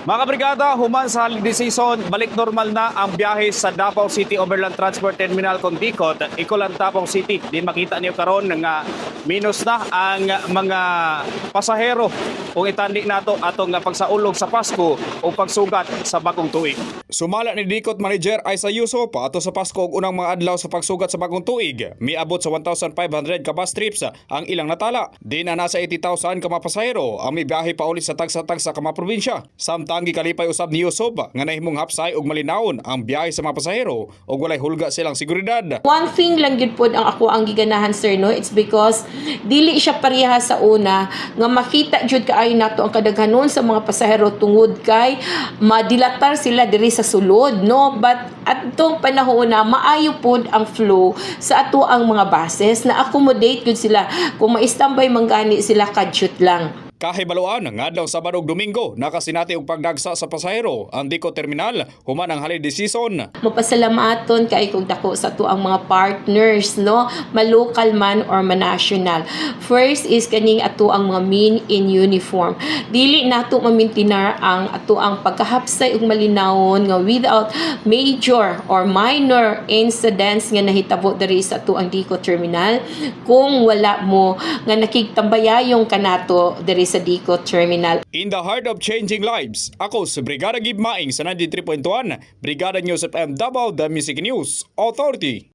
Mga brigada, human sa holiday season, balik normal na ang biyahe sa Davao City Overland Transport Terminal kung dikot, ikulang Davao City. Din makita niyo karon nga minus na ang mga pasahero kung itandi nato atong pagsaulog sa Pasko o pagsugat sa bagong tuig. Sumala ni Dikot Manager Aisa Yuso ato sa Pasko ug unang mga adlaw sa pagsugat sa bagong tuig. Miabot sa 1,500 ka bus trips ang ilang natala. Di na nasa 80,000 ka mga pasahero ang may biyahe pa ulit sa tagsa-tagsa ka mga probinsya. Samtang gikalipay usab ni Yusob nga nahimong hapsay ug malinawon ang biyahe sa mga pasahero ug walay hulga silang seguridad. One thing lang gyud pod ang ako ang giganahan, sir, no, it's because dili siya pareha sa una nga makita jud kaayo nato ang kadaghanon sa mga pasahero tungod kay madilatar sila diri sa sulod, no, but atong panahon na maayo pod ang flow sa ato ang mga buses na accommodate jud sila kung ma-standby manggani sila kadjut lang. Kahibaluan nga adlaw Sabado ug Domingo nakasinati og pagdagsa sa pasahero ang Dikot Terminal human ang holiday season. Mapasalamaton kay kog dako sa ato ang mga partners, no, ma-local man or ma-national. First is kaning ato ang mga men in uniform. Dili nato mamintinar ang ato ang pagkahapsay ug malinawon nga without major or minor incidents nga nahitabo diri sa ato ang Dikot Terminal kung wala mo nga nakigtambayayong kanato diri sa Dikot Terminal. In the heart of changing lives, ako si Brigada Gib Maing sa 93.1, Brigada News FM Davao, The Music News Authority.